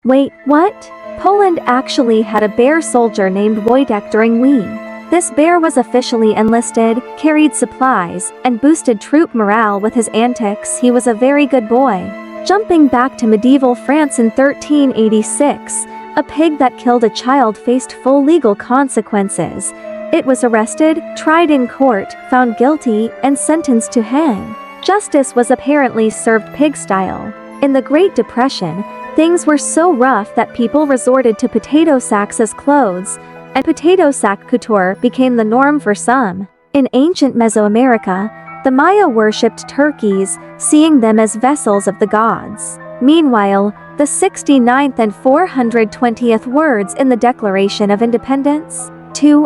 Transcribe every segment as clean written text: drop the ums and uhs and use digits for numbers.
Wait, what? Poland actually had a bear soldier named Wojtek during WWII. This bear was officially enlisted, carried supplies, and boosted troop morale with his antics. He was a very good boy. Jumping back to medieval France in 1386, a pig that killed a child faced full legal consequences. It was arrested, tried in court, found guilty, and sentenced to hang. Justice was apparently served pig-style. In the Great Depression, things were so rough that people resorted to potato sacks as clothes, and potato sack couture became the norm for some. In ancient Mesoamerica, the Maya worshipped turkeys, seeing them as vessels of the gods. Meanwhile, the 69th and 420th words in the Declaration of Independence,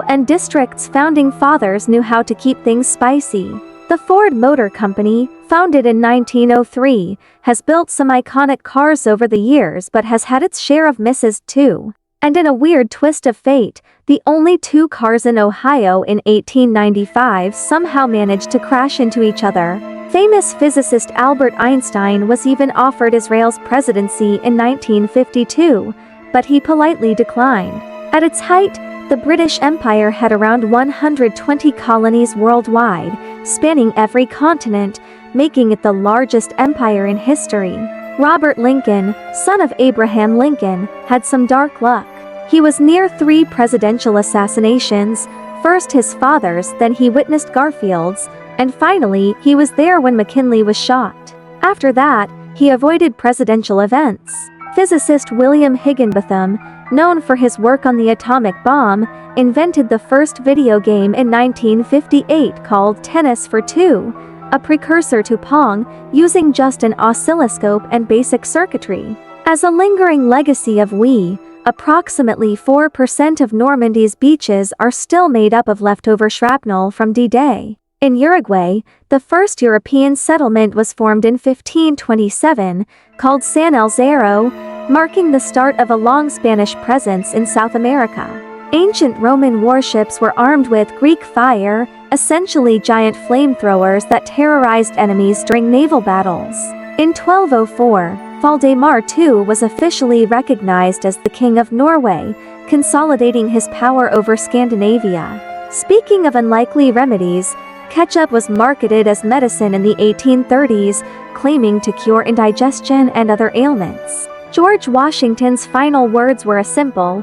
and district's founding fathers knew how to keep things spicy. The Ford Motor Company, founded in 1903, has built some iconic cars over the years but has had its share of misses too. And in a weird twist of fate, the only two cars in Ohio in 1895 somehow managed to crash into each other. Famous physicist Albert Einstein was even offered Israel's presidency in 1952, but he politely declined. At its height, the British Empire had around 120 colonies worldwide, spanning every continent, making it the largest empire in history. Robert Lincoln, son of Abraham Lincoln, had some dark luck. He was near 3 presidential assassinations, first his father's, then he witnessed Garfield's, and finally, he was there when McKinley was shot. After that, he avoided presidential events. Physicist William Higginbotham, known for his work on the atomic bomb, invented the first video game in 1958 called Tennis for Two, a precursor to Pong, using just an oscilloscope and basic circuitry. As a lingering legacy of WWII, approximately 4% of Normandy's beaches are still made up of leftover shrapnel from D-Day. In Uruguay, the first European settlement was formed in 1527, called San Elzero, marking the start of a long Spanish presence in South America. Ancient Roman warships were armed with Greek fire, essentially giant flamethrowers that terrorized enemies during naval battles. In 1204, Valdemar II was officially recognized as the King of Norway, consolidating his power over Scandinavia. Speaking of unlikely remedies, ketchup was marketed as medicine in the 1830s, claiming to cure indigestion and other ailments. George Washington's final words were a simple,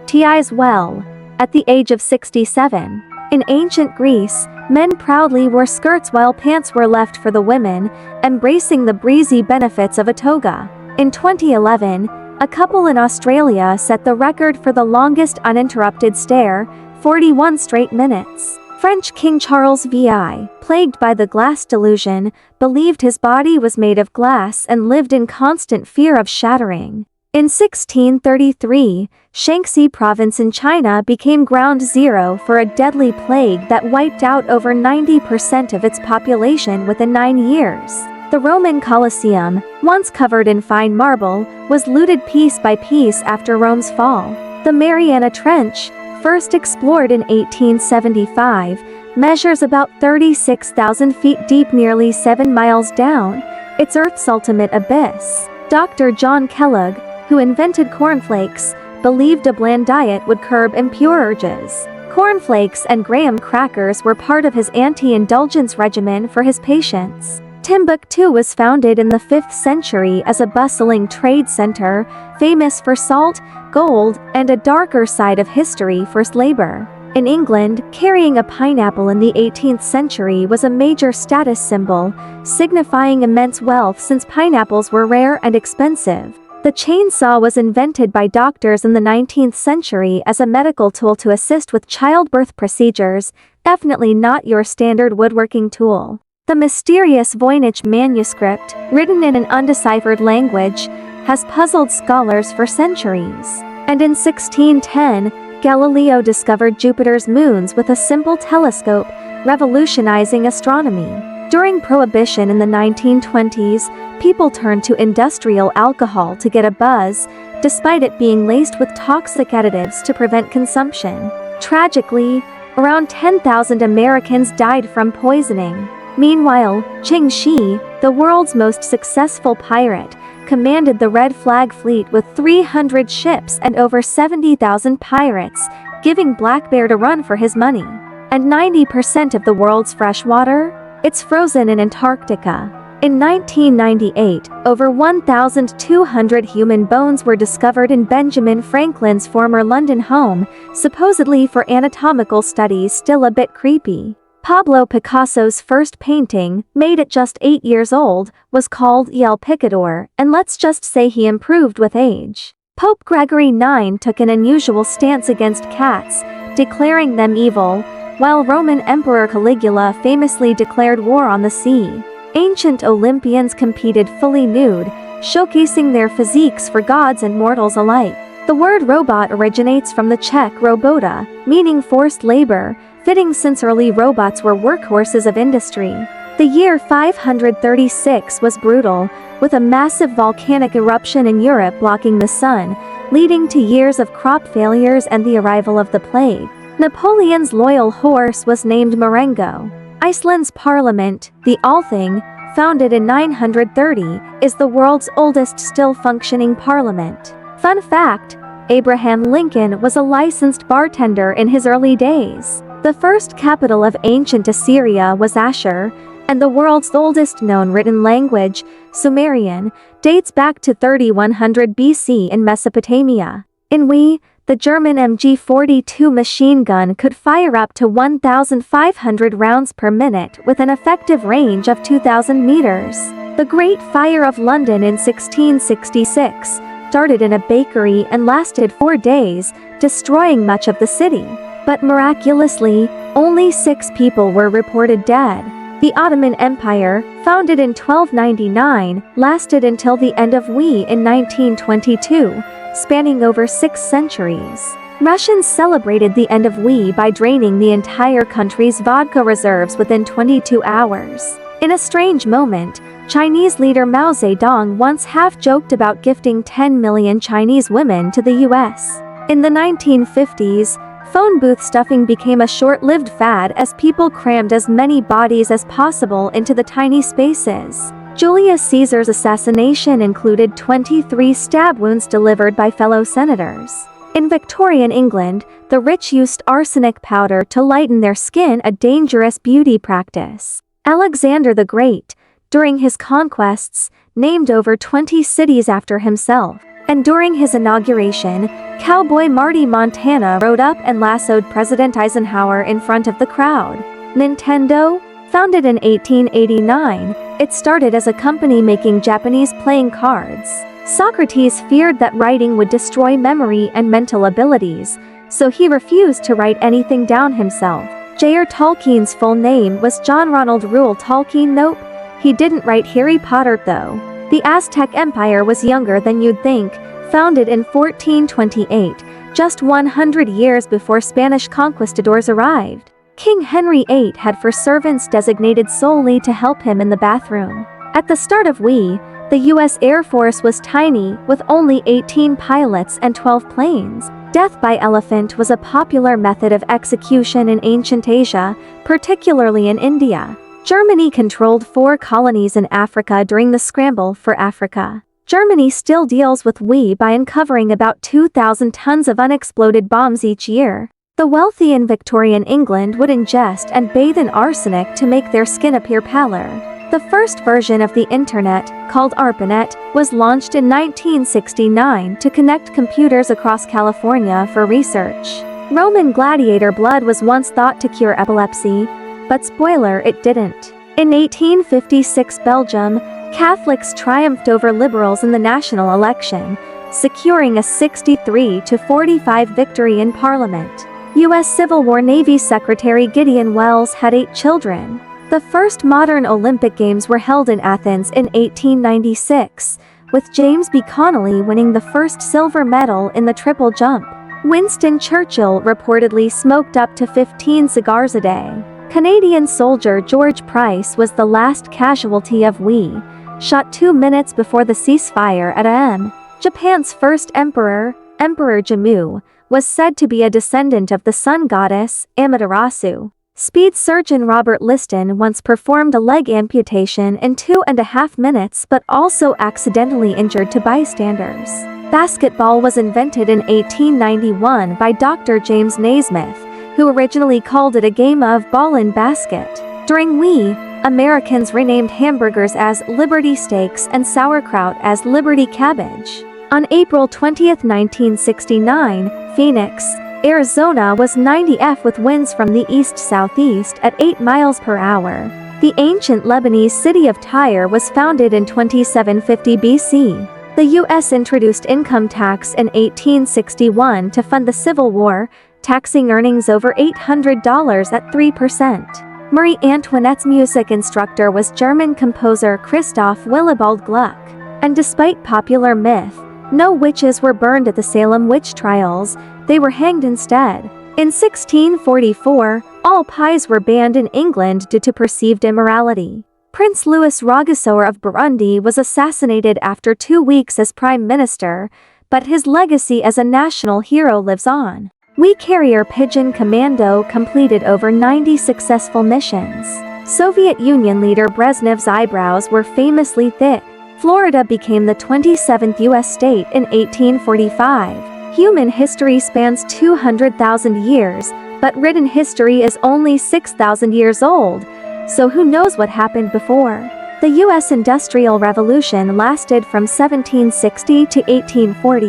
"T'is well," at the age of 67. In ancient Greece, men proudly wore skirts while pants were left for the women, embracing the breezy benefits of a toga. In 2011, a couple in Australia set the record for the longest uninterrupted stare, 41 straight minutes. French King Charles VI, plagued by the glass delusion, believed his body was made of glass and lived in constant fear of shattering. In 1633, Shaanxi province in China became ground zero for a deadly plague that wiped out over 90% of its population within 9 years. The Roman Colosseum, once covered in fine marble, was looted piece by piece after Rome's fall. The Mariana Trench, first explored in 1875, measures about 36,000 feet deep, nearly 7 miles down. It's Earth's ultimate abyss. Dr. John Kellogg, who invented cornflakes, believed a bland diet would curb impure urges. Cornflakes and graham crackers were part of his anti-indulgence regimen for his patients. Timbuktu was founded in the 5th century as a bustling trade center, famous for salt, gold, and a darker side of history for labor. In England, carrying a pineapple in the 18th century was a major status symbol, signifying immense wealth since pineapples were rare and expensive. The chainsaw was invented by doctors in the 19th century as a medical tool to assist with childbirth procedures, definitely not your standard woodworking tool. The mysterious Voynich manuscript, written in an undeciphered language, has puzzled scholars for centuries. And in 1610, Galileo discovered Jupiter's moons with a simple telescope, revolutionizing astronomy. During Prohibition in the 1920s, people turned to industrial alcohol to get a buzz, despite it being laced with toxic additives to prevent consumption. Tragically, around 10,000 Americans died from poisoning. Meanwhile, Ching Shi, the world's most successful pirate, commanded the Red Flag Fleet with 300 ships and over 70,000 pirates, giving Black Bear to run for his money. And 90% of the world's fresh water? It's frozen in Antarctica. In 1998, over 1,200 human bones were discovered in Benjamin Franklin's former London home, supposedly for anatomical studies. Still a bit creepy. Pablo Picasso's first painting, made at just 8 years old, was called El Picador, and let's just say he improved with age. Pope Gregory IX took an unusual stance against cats, declaring them evil, while Roman Emperor Caligula famously declared war on the sea. Ancient Olympians competed fully nude, showcasing their physiques for gods and mortals alike. The word robot originates from the Czech robota, meaning forced labor, fitting since early robots were workhorses of industry. The year 536 was brutal, with a massive volcanic eruption in Europe blocking the sun, leading to years of crop failures and the arrival of the plague. Napoleon's loyal horse was named Marengo. Iceland's parliament, the Althing, founded in 930, is the world's oldest still-functioning parliament. Fun fact, Abraham Lincoln was a licensed bartender in his early days. The first capital of ancient Assyria was Ashur, and the world's oldest known written language, Sumerian, dates back to 3100 BC in Mesopotamia. In WWII, the German MG-42 machine gun could fire up to 1,500 rounds per minute with an effective range of 2,000 meters. The Great Fire of London in 1666 started in a bakery and lasted 4 days, destroying much of the city. But miraculously, only 6 people were reported dead. The Ottoman Empire, founded in 1299, lasted until the end of WWII in 1922, spanning over 6 centuries. Russians celebrated the end of WWII by draining the entire country's vodka reserves within 22 hours. In a strange moment, Chinese leader Mao Zedong once half-joked about gifting 10 million Chinese women to the US. In the 1950s, phone booth stuffing became a short-lived fad as people crammed as many bodies as possible into the tiny spaces. Julius Caesar's assassination included 23 stab wounds delivered by fellow senators. In Victorian England, the rich used arsenic powder to lighten their skin, a dangerous beauty practice. Alexander the Great, during his conquests, named over 20 cities after himself. And during his inauguration, Cowboy Marty Montana rode up and lassoed President Eisenhower in front of the crowd. Nintendo? Founded in 1889, it started as a company making Japanese playing cards. Socrates feared that writing would destroy memory and mental abilities, so he refused to write anything down himself. J.R. Tolkien's full name was John Ronald Reuel Tolkien. Nope, he didn't write Harry Potter though. The Aztec Empire was younger than you'd think, founded in 1428, just 100 years before Spanish conquistadors arrived. King Henry VIII had 4 servants designated solely to help him in the bathroom. At the start of WWII, the US Air Force was tiny, with only 18 pilots and 12 planes. Death by elephant was a popular method of execution in ancient Asia, particularly in India. Germany controlled 4 colonies in Africa during the scramble for Africa. Germany still deals with WWII by uncovering about 2,000 tons of unexploded bombs each year. The wealthy in Victorian England would ingest and bathe in arsenic to make their skin appear paler. The first version of the internet, called ARPANET, was launched in 1969 to connect computers across California for research. Roman gladiator blood was once thought to cure epilepsy, but spoiler, it didn't. In 1856 Belgium, Catholics triumphed over liberals in the national election, securing a 63-45 victory in Parliament. U.S. Civil War Navy Secretary Gideon Welles had 8 children. The first modern Olympic Games were held in Athens in 1896, with James B. Connolly winning the first silver medal in the triple jump. Winston Churchill reportedly smoked up to 15 cigars a day. Canadian soldier George Price was the last casualty of WWII, shot 2 minutes before the ceasefire at AM. Japan's first emperor, Emperor Jimmu, was said to be a descendant of the sun goddess, Amaterasu. Speed surgeon Robert Liston once performed a leg amputation in 2.5 minutes but also accidentally injured two bystanders. Basketball was invented in 1891 by Dr. James Naismith, who originally called it a game of ball and basket. During WWII, Americans renamed hamburgers as Liberty Steaks and sauerkraut as Liberty Cabbage. On April 20, 1969, Phoenix, Arizona was 90th with winds from the east-southeast at 8 miles per hour. The ancient Lebanese city of Tyre was founded in 2750 BC. The U.S. introduced income tax in 1861 to fund the Civil War, taxing earnings over $800 at 3%. Marie Antoinette's music instructor was German composer Christoph Willibald Gluck. And despite popular myth, no witches were burned at the Salem witch trials, they were hanged instead. In 1644, all pies were banned in England due to perceived immorality. Prince Louis Rwagasore of Burundi was assassinated after 2 weeks as prime minister, but his legacy as a national hero lives on. WWII carrier Pigeon Commando completed over 90 successful missions. Soviet Union leader Brezhnev's eyebrows were famously thick. Florida became the 27th U.S. state in 1845. Human history spans 200,000 years, but written history is only 6,000 years old, so who knows what happened before? The U.S. Industrial Revolution lasted from 1760 to 1840,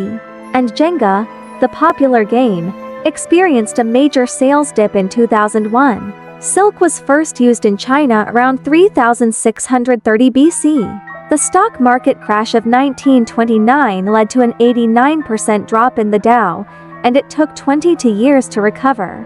and Jenga, the popular game, experienced a major sales dip in 2001. Silk was first used in China around 3630 BC. The stock market crash of 1929 led to an 89% drop in the Dow, and it took 22 years to recover.